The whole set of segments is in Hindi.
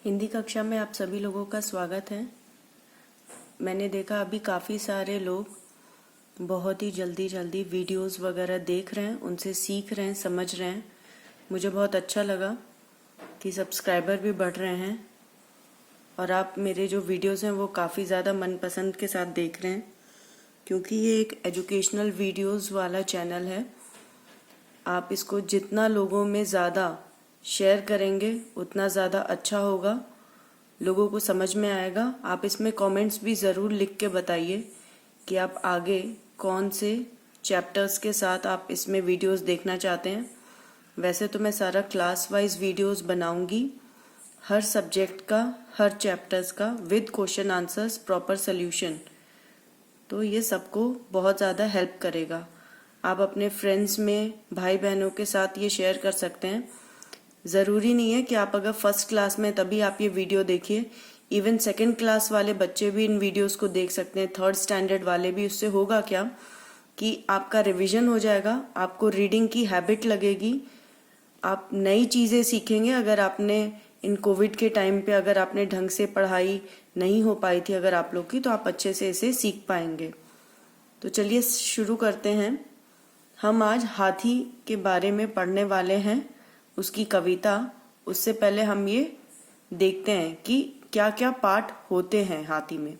हिंदी कक्षा में आप सभी लोगों का स्वागत है। मैंने देखा अभी काफ़ी सारे लोग बहुत ही जल्दी वीडियोस वगैरह देख रहे हैं, उनसे सीख रहे हैं, समझ रहे हैं। मुझे बहुत अच्छा लगा कि सब्सक्राइबर भी बढ़ रहे हैं और आप मेरे जो वीडियोस हैं वो काफ़ी ज़्यादा मनपसंद के साथ देख रहे हैं, क्योंकि ये एक एजुकेशनल वीडियोस वाला चैनल है। आप इसको जितना लोगों में ज़्यादा शेयर करेंगे उतना ज़्यादा अच्छा होगा, लोगों को समझ में आएगा। आप इसमें कमेंट्स भी ज़रूर लिख के बताइए कि आप आगे कौन से चैप्टर्स के साथ आप इसमें वीडियोस देखना चाहते हैं। वैसे तो मैं सारा क्लास वाइज वीडियोस बनाऊंगी, हर सब्जेक्ट का, हर चैप्टर्स का, with question answers, proper solution. तो ये सबको बहुत ज़्यादा हेल्प करेगा। आप अपने फ्रेंड्स में, भाई बहनों के साथ ये शेयर कर सकते हैं। ज़रूरी नहीं है कि आप अगर फर्स्ट क्लास में तभी आप ये वीडियो देखिए, इवन सेकंड क्लास वाले बच्चे भी इन वीडियोस को देख सकते हैं, थर्ड स्टैंडर्ड वाले भी। उससे होगा क्या कि आपका रिवीजन हो जाएगा, आपको रीडिंग की हैबिट लगेगी, आप नई चीज़ें सीखेंगे। अगर आपने इन कोविड के टाइम पे अगर आपने ढंग से पढ़ाई नहीं हो पाई थी अगर आप लोग की, तो आप अच्छे से इसे सीख पाएंगे। तो चलिए शुरू करते हैं। हम आज हाथी के बारे में पढ़ने वाले हैं, उसकी कविता। उससे पहले हम ये देखते हैं कि क्या क्या पार्ट होते हैं हाथी में।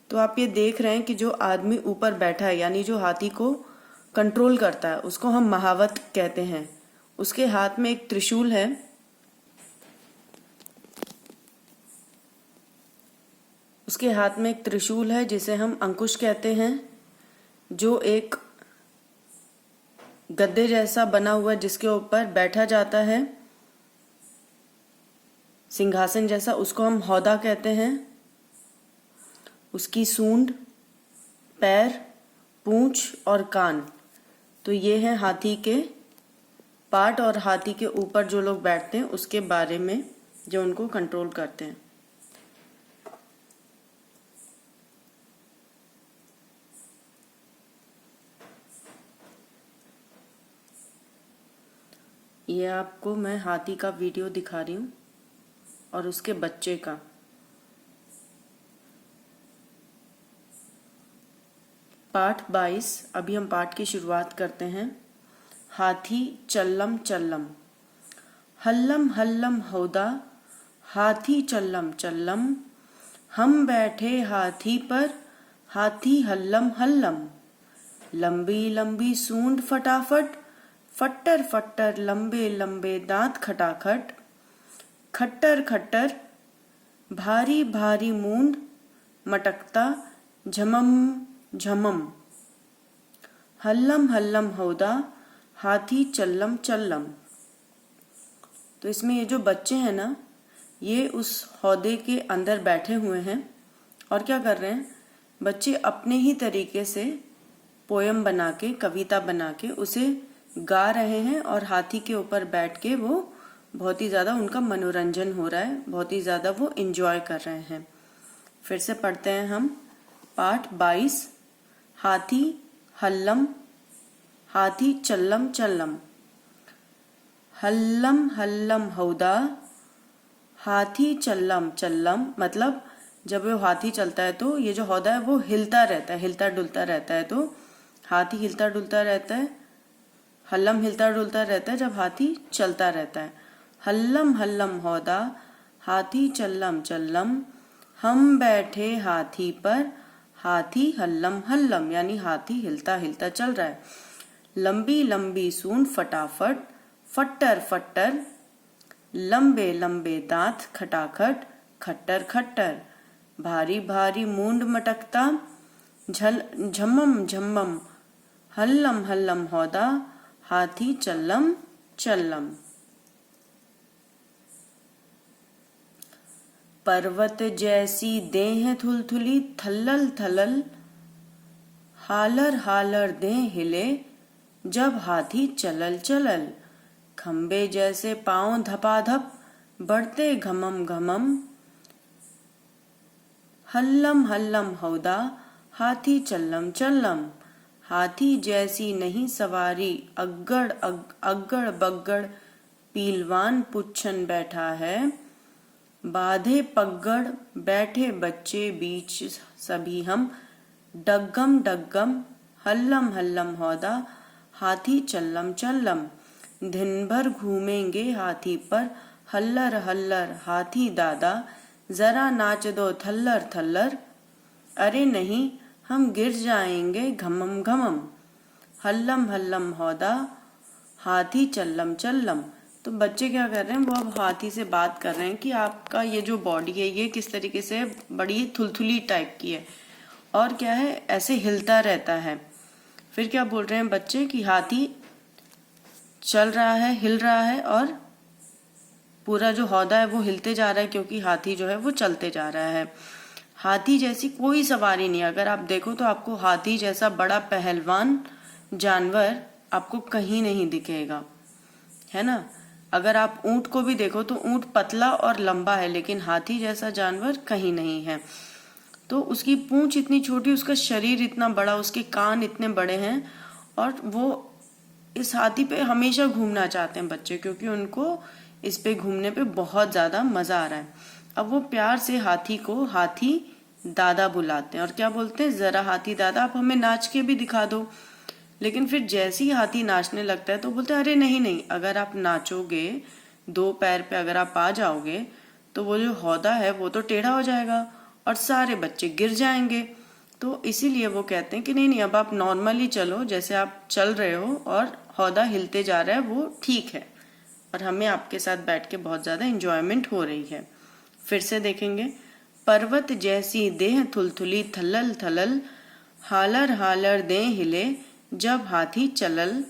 तो आप ये देख रहे हैं कि जो आदमी ऊपर बैठा है, यानी जो हाथी को कंट्रोल करता है, उसको हम महावत कहते हैं। उसके हाथ में एक त्रिशूल है। उसके हाथ में एक त्रिशूल है जिसे हम अंकुश कहते हैं, जो एक गद्दे जैसा बना हुआ जिसके ऊपर बैठा जाता है, सिंहासन जैसा, उसको हम हौदा कहते हैं। उसकी सूंड, पैर, पूंछ और कान, तो ये हैं हाथी के पार्ट। और हाथी के ऊपर जो लोग बैठते हैं उसके बारे में, जो उनको कंट्रोल करते हैं। ये आपको मैं हाथी का वीडियो दिखा रही हूँ और उसके बच्चे का। पाठ 22। अभी हम पाठ की शुरुआत करते हैं। हाथी चल्लम चल्लम, हल्लम हल्लम हौदा, हाथी चल्लम चल्लम, हम बैठे हाथी पर, हाथी हल्लम हल्लम, लंबी लंबी सूंड फटाफट, फट्टर फट्टर लंबे लंबे दांत खटाखट, खट्टर खट्टर भारी भारी मूंड मटकता झमम झमम, हल्लम हल्लम हौदा, हाथी चल्लम चल्लम। तो इसमें ये जो बच्चे हैं ना, ये उस हौदे के अंदर बैठे हुए हैं और क्या कर रहे हैं, बच्चे अपने ही तरीके से पोयम बना के, कविता बना के उसे गा रहे हैं और हाथी के ऊपर बैठ के वो बहुत ही ज़्यादा उनका मनोरंजन हो रहा है, बहुत ही ज़्यादा वो एंजॉय कर रहे हैं। फिर से पढ़ते हैं हम पाठ 22। हाथी हल्लम, हाथी चल्लम चल्लम, हल्लम हल्लम हौदा, हाथी चल्लम चल्लम। मतलब जब वो हाथी चलता है तो ये जो हौदा है वो हिलता रहता है, हिलता डुलता रहता है। तो हाथी हिलता डुलता रहता है, हल्लम हिलता डुलता रहता है जब हाथी चलता रहता है। हल्लम हल्लम हौदा, हाथी चल्लम चल्लम, हम बैठे हाथी पर, हाथी हल्लम हल्लम, यानी हाथी हिलता हिलता चल रहा है। लंबी लंबी सूंड फटाफट, फट्टर फट्टर लंबे लंबे दांत खटाखट, खट्टर खट्टर भारी भारी मूंड मटकता झमम झमम, हल्लम हल्लम हौदा, हाथी चल्लम चल्लम। पर्वत जैसी देह थुलथुली थल्लल थलल, हालर हालर देह हिले जब हाथी चलल चलल, खंबे जैसे पांव धपाधप बढ़ते घमम घमम, हल्लम हल्लम हौदा, हाथी चल्लम चल्लम। हाथी जैसी नहीं सवारी, अग्गड़ बग्गड़ पीलवान पुच्छन बैठा है, बांधे पगड़ बैठे बच्चे बीच सभी हम, डग्गम डग्गम हल्लम हल्लम हौदा, हाथी चल्लम चल्लम। दिन भर घूमेंगे हाथी पर, हल्लर हल्लर हाथी दादा, जरा नाच दो थल्लर थल्लर। अरे नहीं हम गिर जाएंगे घमम घमम, हल्लम हल्लम हौदा, हाथी चल्लम चल्लम। तो बच्चे क्या कर रहे हैं, वो अब हाथी से बात कर रहे हैं कि आपका ये जो बॉडी है ये किस तरीके से बड़ी थुलथुली टाइप की है और क्या है, ऐसे हिलता रहता है। फिर क्या बोल रहे हैं बच्चे कि हाथी चल रहा है, हिल रहा है और पूरा जो हौदा है वो हिलते जा रहा है क्योंकि हाथी जो है वो चलते जा रहा है। हाथी जैसी कोई सवारी नहीं, अगर आप देखो तो आपको हाथी जैसा बड़ा पहलवान जानवर आपको कहीं नहीं दिखेगा, है ना। अगर आप ऊंट को भी देखो तो ऊंट पतला और लंबा है, लेकिन हाथी जैसा जानवर कहीं नहीं है। तो उसकी पूंछ इतनी छोटी, उसका शरीर इतना बड़ा, उसके कान इतने बड़े हैं और वो इस हाथी पे हमेशा घूमना चाहते हैं बच्चे, क्योंकि उनको इस पे घूमने पे बहुत ज्यादा मजा आ रहा है। अब वो प्यार से हाथी को हाथी दादा बुलाते हैं और क्या बोलते हैं, जरा हाथी दादा आप हमें नाच के भी दिखा दो। लेकिन फिर जैसे ही हाथी नाचने लगता है तो बोलते हैं अरे नहीं नहीं, अगर आप नाचोगे, दो पैर पे अगर आप आ जाओगे तो वो जो हौदा है वो तो टेढ़ा हो जाएगा और सारे बच्चे गिर जाएंगे। तो इसीलिए वो कहते हैं कि नहीं नहीं, अब आप नॉर्मली चलो, जैसे आप चल रहे हो और हौदा हिलते जा रहा है वो ठीक है और हमें आपके साथ बैठ के बहुत ज्यादा इंजॉयमेंट हो रही है। फिर से देखेंगे, पर्वत जैसी देह थुलथुली थलल थलल, हालर हालर दे हिले जब हाथी चलल,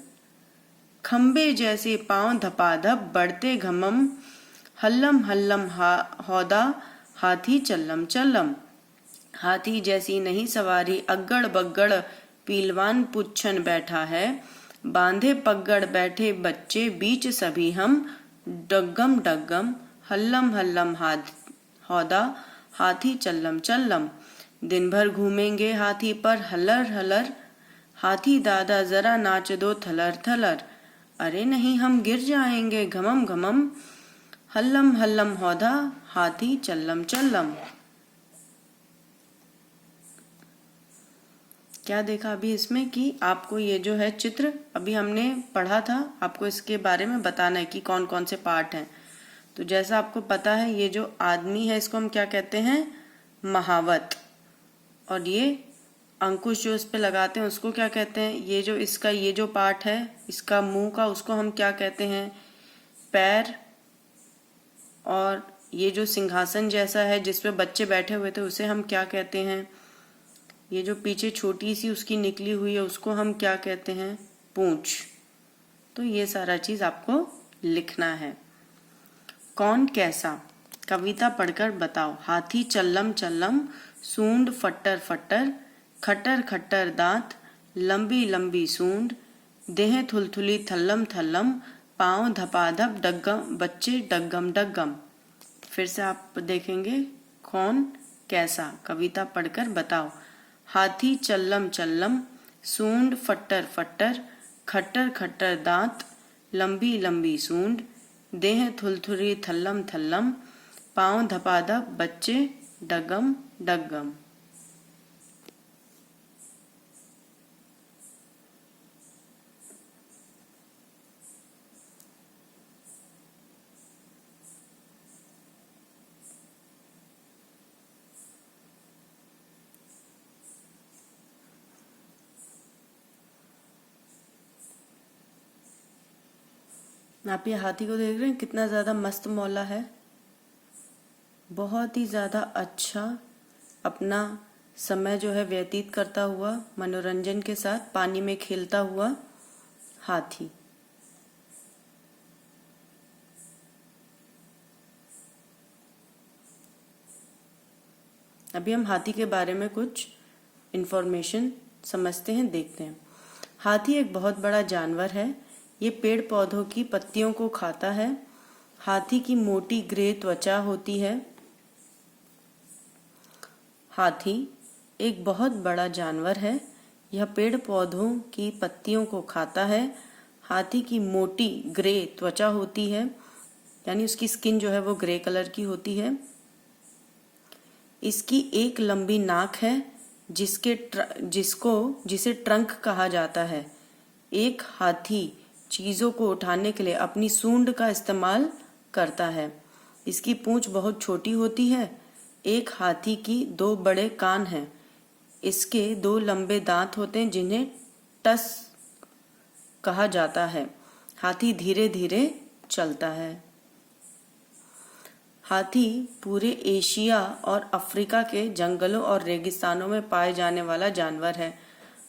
खम्बे जैसे पांव धपाधप बढ़ते घमम, हल्लम हल्लम हौदा, हाथी चल्लम चल्लम। हाथी जैसी नहीं सवारी अग्गड़ बग्गड़ पीलवान पुच्छन बैठा है, बांधे पगड़ बैठे बच्चे बीच सभी हम, डग्गम डग्गम हल्लम हल्लम हौदा, हाथी चल्लम चल्लम। दिन भर घूमेंगे हाथी पर, हलर हलर हाथी दादा जरा नाच दो थलर थलर। अरे नहीं हम गिर जाएंगे घमम घमम, हल्लम हल्लम हौदा, हाथी चल्लम चल्लम। क्या देखा अभी इसमें कि आपको ये जो है चित्र अभी हमने पढ़ा था, आपको इसके बारे में बताना है कि कौन कौन से पार्ट हैं। तो जैसा आपको पता है ये जो आदमी है इसको हम क्या कहते हैं, महावत, और ये अंकुश जो इस पे लगाते हैं उसको क्या कहते हैं, ये जो इसका ये जो पार्ट है इसका मुंह का, उसको हम क्या कहते हैं, पैर। और ये जो सिंहासन जैसा है जिसपे बच्चे बैठे हुए थे उसे हम क्या कहते हैं, ये जो पीछे छोटी सी उसकी निकली हुई है उसको हम क्या कहते हैं, पूंछ। तो ये सारा चीज आपको लिखना है। कौन कैसा, कविता पढ़कर बताओ। हाथी चल्लम चल्लम, सूंड फट्टर फट्टर, खट्टर खट्टर दांत, लंबी लंबी सूंड, देह थुलथुली थल्लम थल्लम, पांव धपाधप डग्गम बच्चे डग्गम डग्गम। फिर से आप देखेंगे, कौन कैसा, कविता पढ़कर बताओ। हाथी चल्लम चल्लम, सूंड फट्टर फट्टर, खट्टर खट्टर दांत, लंबी लंबी सूंड, देह थुलथुली थल्लम थल्लम, पांव धपाधप बच्चे डगम डगम। आप ये हाथी को देख रहे हैं, कितना ज्यादा मस्त मौला है, बहुत ही ज्यादा अच्छा अपना समय जो है व्यतीत करता हुआ मनोरंजन के साथ पानी में खेलता हुआ हाथी। अभी हम हाथी के बारे में कुछ इंफॉर्मेशन समझते हैं, देखते हैं। हाथी एक बहुत बड़ा जानवर है, ये पेड़ पौधों की पत्तियों को खाता है। हाथी की मोटी ग्रे त्वचा होती है। हाथी एक बहुत बड़ा जानवर है, यह पेड़ पौधों की पत्तियों को खाता है। हाथी की मोटी ग्रे त्वचा होती है। यानी उसकी स्किन जो है वो ग्रे कलर की होती है। इसकी एक लंबी नाक है जिसे ट्रंक कहा जाता है। एक हाथी चीजों को उठाने के लिए अपनी सूंड का इस्तेमाल करता है। इसकी पूंछ बहुत छोटी होती है। एक हाथी की 2 बड़े कान हैं। इसके 2 लंबे दांत होते हैं जिन्हें टस कहा जाता है। हाथी धीरे धीरे चलता है। हाथी पूरे एशिया और अफ्रीका के जंगलों और रेगिस्तानों में पाए जाने वाला जानवर है।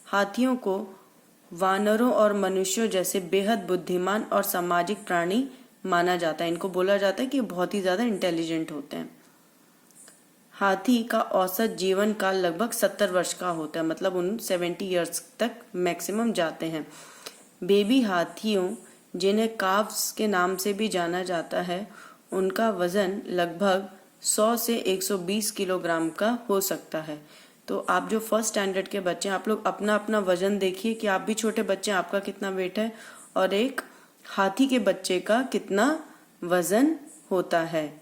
हाथियों को वानरों और मनुष्यों जैसे बेहद बुद्धिमान और सामाजिक प्राणी माना जाता है। इनको बोला जाता है कि बहुत ही ज्यादा इंटेलिजेंट होते हैं। हाथी का औसत जीवन काल लगभग 70 वर्ष का होता है, मतलब उन 70 ईयर्स तक मैक्सिमम जाते हैं। बेबी हाथियों, जिन्हें काव्स के नाम से भी जाना जाता है, उनका वजन लगभग 100 से 120 किलोग्राम का हो सकता है। तो आप जो फर्स्ट स्टैंडर्ड के बच्चे हैं, आप लोग अपना अपना वजन देखिए कि आप भी छोटे बच्चे हैं, आपका कितना वेट है और एक हाथी के बच्चे का कितना वजन होता है।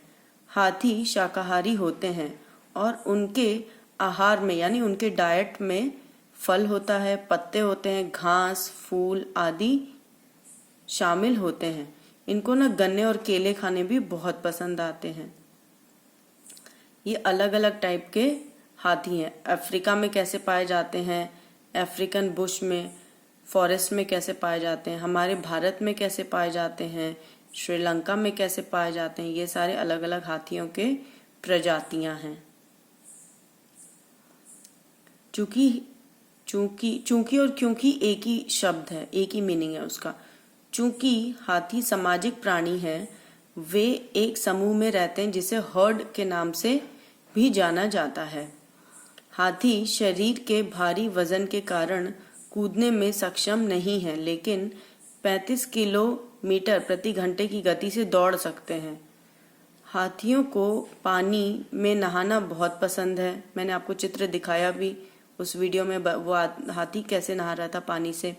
हाथी शाकाहारी होते हैं और उनके आहार में यानी उनके डाइट में फल होता है, पत्ते होते हैं, घास, फूल आदि शामिल होते हैं। इनको ना गन्ने और केले खाने भी बहुत पसंद आते हैं। ये अलग अलग टाइप के हाथी हैं। अफ्रीका में कैसे पाए जाते हैं, अफ्रीकन बुश में, फॉरेस्ट में कैसे पाए जाते हैं, हमारे भारत में कैसे पाए जाते हैं, श्रीलंका में कैसे पाए जाते हैं, ये सारे अलग अलग हाथियों के प्रजातियां हैं। चूंकि और क्योंकि एक ही शब्द है, एक ही मीनिंग है उसका। चूंकि हाथी सामाजिक प्राणी है, वे एक समूह में रहते हैं जिसे हर्ड के नाम से भी जाना जाता है। हाथी शरीर के भारी वजन के कारण कूदने में सक्षम नहीं है, लेकिन 35 किलोमीटर प्रति घंटे की गति से दौड़ सकते हैं। हाथियों को पानी में नहाना बहुत पसंद है। मैंने आपको चित्र दिखाया भी उस वीडियो में, वो हाथी कैसे नहा रहा था पानी से।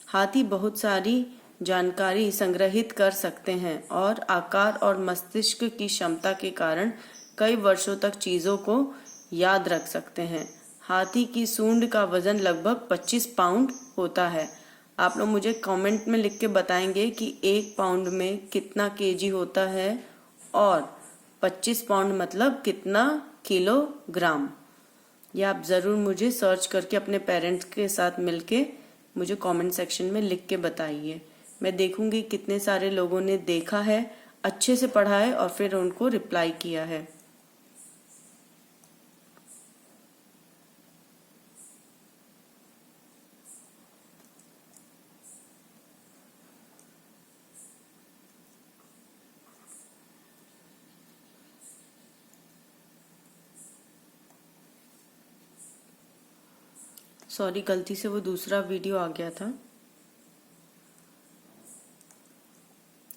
हाथी बहुत सारी जानकारी संग्रहित कर सकते हैं और आकार और मस्तिष्क की क्षमता के कारण कई वर्षों तक चीजों को याद रख सकते हैं। हाथी की सूंड का वजन लगभग 25 पाउंड होता है। आप लोग मुझे कमेंट में लिख के बताएंगे कि 1 पाउंड में कितना केजी होता है और 25 पाउंड मतलब कितना किलोग्राम। ये आप ज़रूर मुझे सर्च करके अपने पेरेंट्स के साथ मिलके मुझे कमेंट सेक्शन में लिख के बताइए। मैं देखूंगी कितने सारे लोगों ने देखा है, अच्छे से पढ़ा है और फिर उनको रिप्लाई किया है। सॉरी, गलती से वो दूसरा वीडियो आ गया था।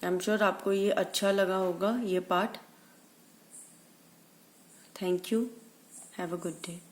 आई एम श्योर आपको ये अच्छा लगा होगा ये part. Thank you. Have a good day.